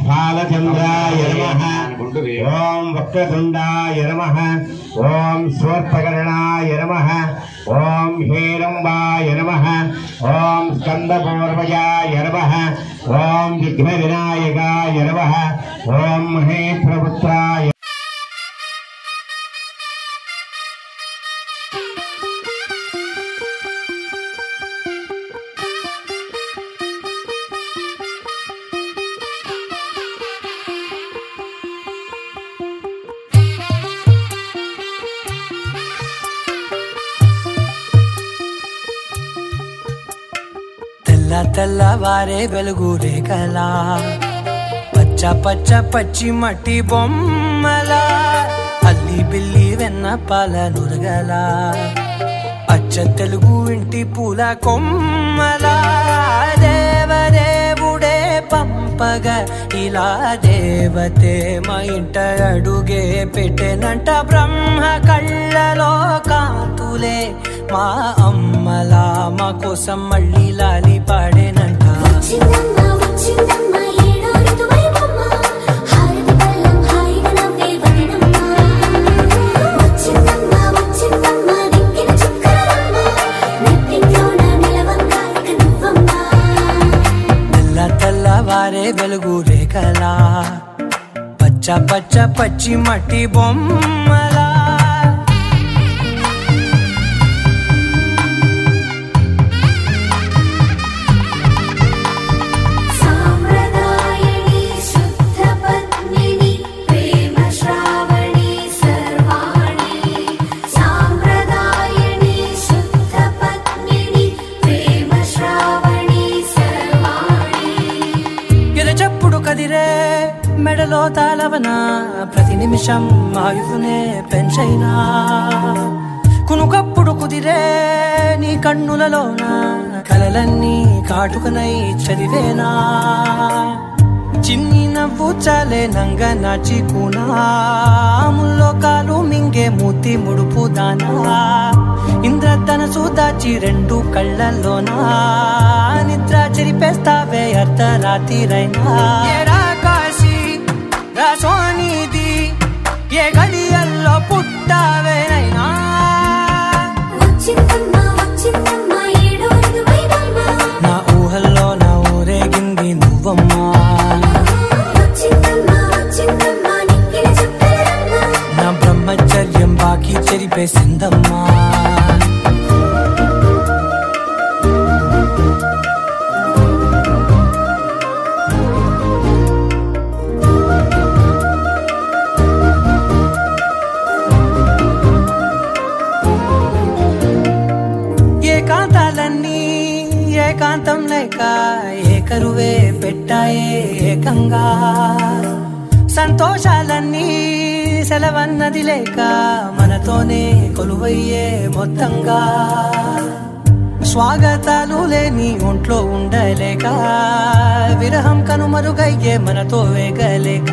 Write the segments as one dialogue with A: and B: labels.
A: फालचंद्राय नमः। ओम वक्रतुंडाय नमः। ओम स्वर्थकरणाय नमः। ओम हेरंबाय नमः। ओम स्कंदपूर्वजाय नमः। ओम विघ्नविनायकाय नमः। ओम महेश्वरपुत्राय
B: తెల్లవారే వెలుగు రేఖలా పచ్చ పచ్చ పచ్చి మట్టి బొమ్మలా అల్లి బిల్లి వెన్న పాల నురగలా అచ్చ తెలుగు ఇంటి పూల కొమ్మలా దేవదేవుడే పంపగా ఇలా దేవతే మా ఇంట అడుగే పెట్టెనంట బ్రహ్మ కళ్ళలో కాంతులే మా అమ్మలా మా కోసం మళ్ళీ లాలి పాడేనంట తెల్లవారే వెలుగు రేఖలా పచ్చ పచ్చ పచ్చి మట్టి బొమ్మలా మెడలో తాళవన ప్రతి నిమిషం ఆయుధునే పెంచైనా కునుకప్పుడు కుదిరే నీ కన్నులలోన కలలన్నీ కాటుకనై చదివేనా చిన్ని నవ్వు చాలే నంగ నాచి కూనాముల్లో కాలు మింగే మూతి ముడుపు దానా ఇంద్రధనసు దాచి రెండు కళ్ళల్లోనా నిద్ర చెరిపేస్తావే అర్ధరాత్రిరైనా సోనిది ఏ గడియల్లో పుట్టావేనైనా నా ఊహల్లో నా ఊరేగింది నువ్వమ్మా నా బ్రహ్మచర్యం బాకీ చెరిపేసిందమ్మా ఏకాంతం లేక ఏకరువే పెట్టాయే ఏకంగా సంతోషాలన్నీ సెలవన్నది లేక మనతోనే కొలువయ్యే మొత్తంగా స్వాగతాలు లేని ఒంట్లో ఉండలేక విరహం కనుమరుగయ్యే మనతో వేగలేక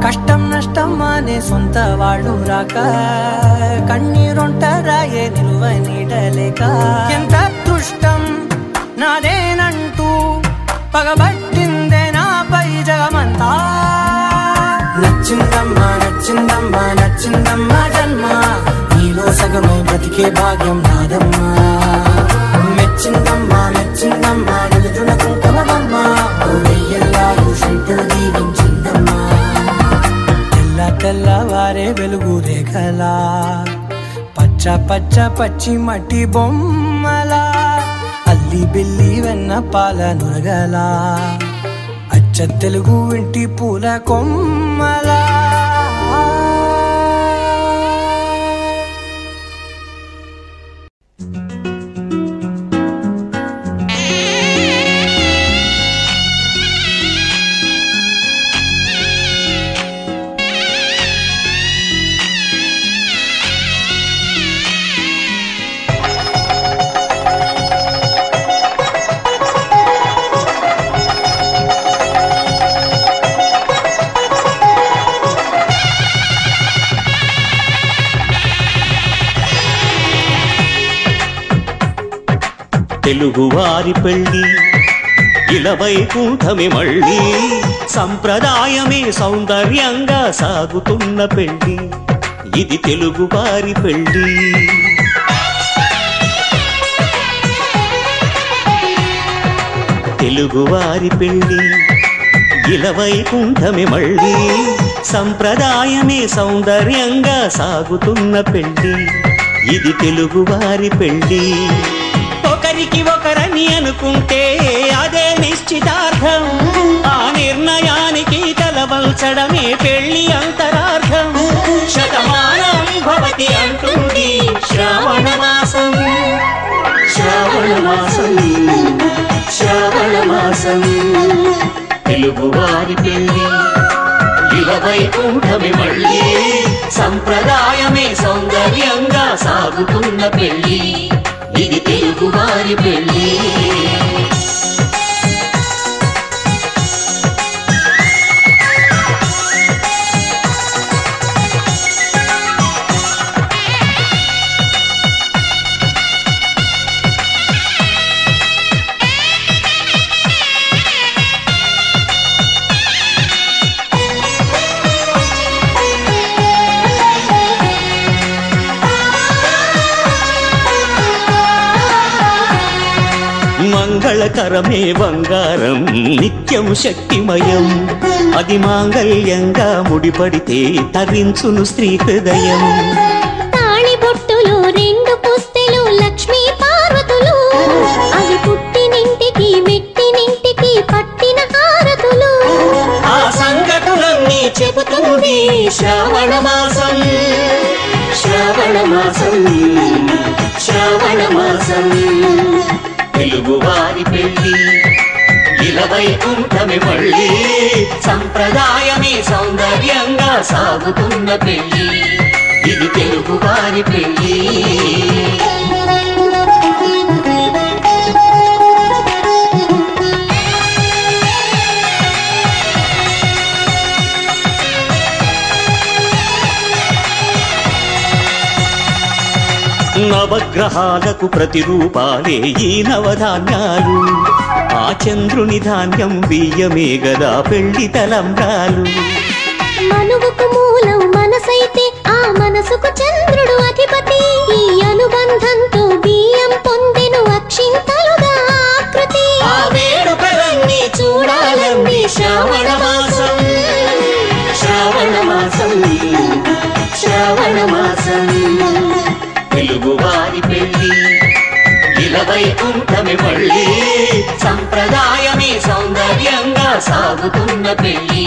B: కష్టం నష్టం అనే సొంత వాళ్ళు రాక కన్నీరొంటరాయే నిలువ నీడలేక ఎంత అదృష్టం నాదేనంటూ పగబట్టిందే నాపై జగమంతా నచ్చిందమ్మా నచ్చిందమ్మా నచ్చిందమ్మా జన్మ నీలో సగమై బ్రతికే భాగ్యం నాదమ్మా మెచ్చిందమ్మా మెచ్చిందమ్మా నిలుదున కుంకుమమ్మా వెయ్యల్లాలు శంకులు దీవించిందమ్మా తెల్లవారే వెలుగు రేఖలా పచ్చ పచ్చ పచ్చి మట్టి బొమ్మలా అల్లి బిల్లి వెన్న పాల నురగలా అచ్చ తెలుగు ఇంటి పూల కొమ్మలా
C: తెలుగు వారి పెళ్లి ఇలవై కూటమి మళ్ళీ సంప్రదాయమే సౌందర్యంగా సాగుతున్న పెళ్లి, ఇది తెలుగు వారి పెళ్లి. తెలుగువారి పెళ్లి ఇలవైకుంఠమే మళ్ళీ, సంప్రదాయమే సౌందర్యంగా సాగుతున్న పెళ్లి, ఇది తెలుగువారి పెళ్లి. ఒకరికి ఒకరని అనుకుంటే అదే నిశ్చితార్థం, ఆ నిర్ణయానికి తలవంచడమే పెళ్లి అంతరార్థం. శతమానం భవతి అంటుంది శ్రావణ మాసం, శ్రావణ మాసం, శ్రావణ మాసం. తెలుగువారి పెళ్లి ఇలవైకుంఠమే మళ్ళీ, సంప్రదాయమే సౌందర్యంగా సాగుతున్న పెళ్లి, ఇది తెలుగువారి పెళ్లి. మంగళకరమే బంగారం నిత్యం శక్తిమయం, అది మాంగళ్యంగా ముడిపడితే తరించును స్త్రీ హృదయం.
D: తాళి బొట్టులు రెండు పుస్తెలు లక్ష్మీ పార్వతులు, అవి పుట్టినింటికి మెట్టినింటికి పట్టిన హారతులు.
C: ఆ సంగతులన్నీ చెబుతుంది శ్రావణ మాసం, శ్రావణ మాసం, శ్రావణ మాసం. తెలుగువారి పెళ్లి ఇలవైకుంఠమే మళ్ళీ, సంప్రదాయమే సౌందర్యంగా సాగుతున్న పెళ్లి, ఇది తెలుగువారి పెళ్లి. నవగ్రహాలకు ప్రతిరూపాలే ఈ నవధాన్యాలు, ఆ చంద్రుని ధాన్యం బియ్యమే గదా పెళ్లి తలంబ్రాలు.
D: మనువుకు మూలం మనసైతే ఆ మనసుకు చంద్రుడు అధిపతి, ఈ అనుబంధంతో బియ్యం పొందెను అక్షింతలుగా ఆకృతి.
C: ఆ వేడుకలన్నీ చూడాలండి శ్రావణ మాసం, శ్రావణ మాసం, శ్రావణ మాసం. తెలుగువారి పెళ్లి ఇలవైకుంఠమే మళ్ళీ, సంప్రదాయమే సౌందర్యంగా సాగుతున్న పెళ్లి,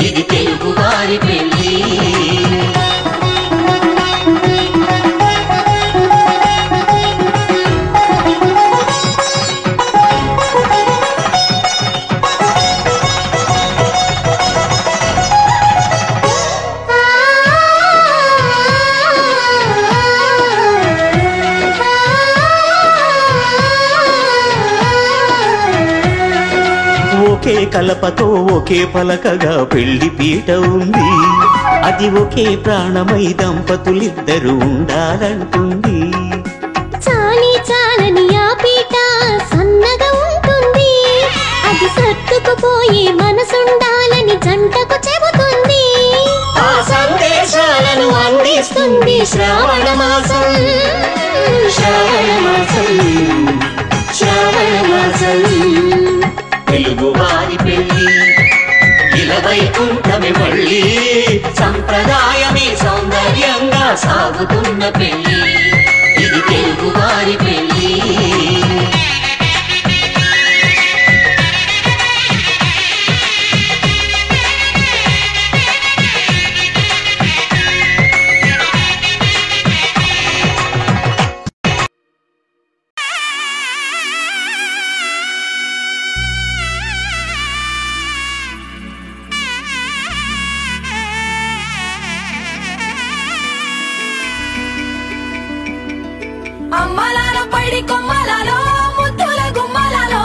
C: ఇది తెలుగువారి పెళ్లి. ఒకే కలపతో ఒకే పలకగా పెళ్లి పీట ఉంది, అది ఒకే ప్రాణమై దంపతులిద్దరూ ఉండాలంటుంది.
D: చాలి చాలని ఆ పీట సన్నగా ఉంటుంది, అది సర్దుకుపోయే మనసుండాలని జంటకు చెబుతుంది.
C: ఆ సందేశాలను అందిస్తుంది శ్రావణ మాసం, శ్రావణ మాసం, శ్రావణ మాసం. తెలుగువారి పెళ్లి ఇలవైకుంఠమే మళ్ళీ, సంప్రదాయమే సౌందర్యంగా సాగుతున్న పెళ్లి, ఇది తెలుగువారి పెళ్లి.
E: అమ్మలాలో పడి కొమ్మలలో ముద్దుల గుమ్మలలో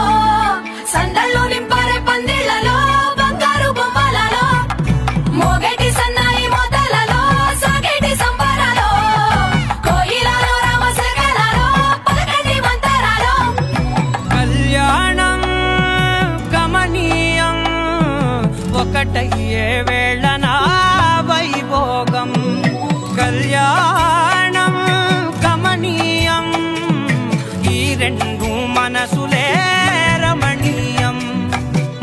E: సందళ్ళు నింపారే పందిళ్లలో బంగారు బొమ్మలలో మోగేటి సన్నాయి మోతలలో సాగేటి సంబరాలో కోయిలలో రామసగలలో పలకండి మంతరాలో
F: కళ్యాణం గమనీయం ఏ వేళనా వైభోగం కళ్యాణం గమనీయం ఈ రెండు మనసులే రమణీయం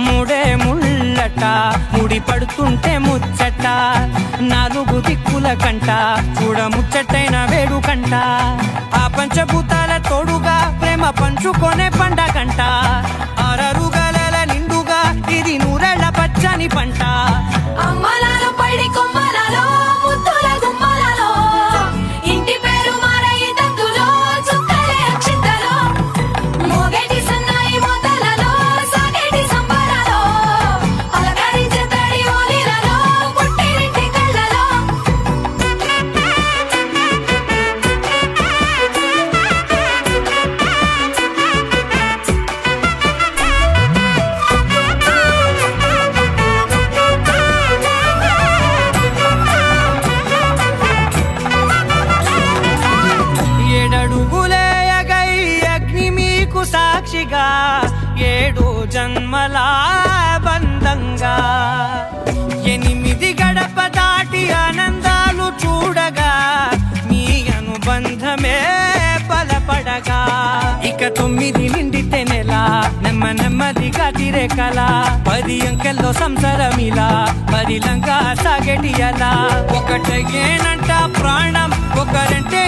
F: ముడే ముళ్ళట ముడి పడుతుంటే ముచ్చట నాలుగు దిక్కుల కంట చూడ ముచ్చటైన వేడుకంట ఆ పంచభూతాల తోడుగా ప్రేమ పంచుకొనే పండగంట ఆరరుగల నిండుగా ఇది నూరెళ్ళ పచ్చని పంట
E: అమ్మలాలో పడి కొమ్మలలో ముద్దుల గుమ్మలలో ఇంటి పేరు మారయి తందులో చుక్కలే అక్షింతలో మోగేటి సన్నాయి మోతలలో సాగేటి సంబరాలో అలకరించే తడి ఓలిలలో పుట్టినింటి కళ్ళలో
F: ఏడడుగులేయగై అగ్ని మీకు సాక్షిగా 7 జన్మల బంధంగా 8 గడప దాటి ఆనందాలు చూడగా మీ అనుబంధమే బలపడగా ఇక 9 నిండితే నెల నెమ్మదిగా తిరే కల 10 అంకెల్లో సంసారమిలా బదిలంగా సాగేటి అలా ఒకటేనంట ప్రాణం ఒకరంటే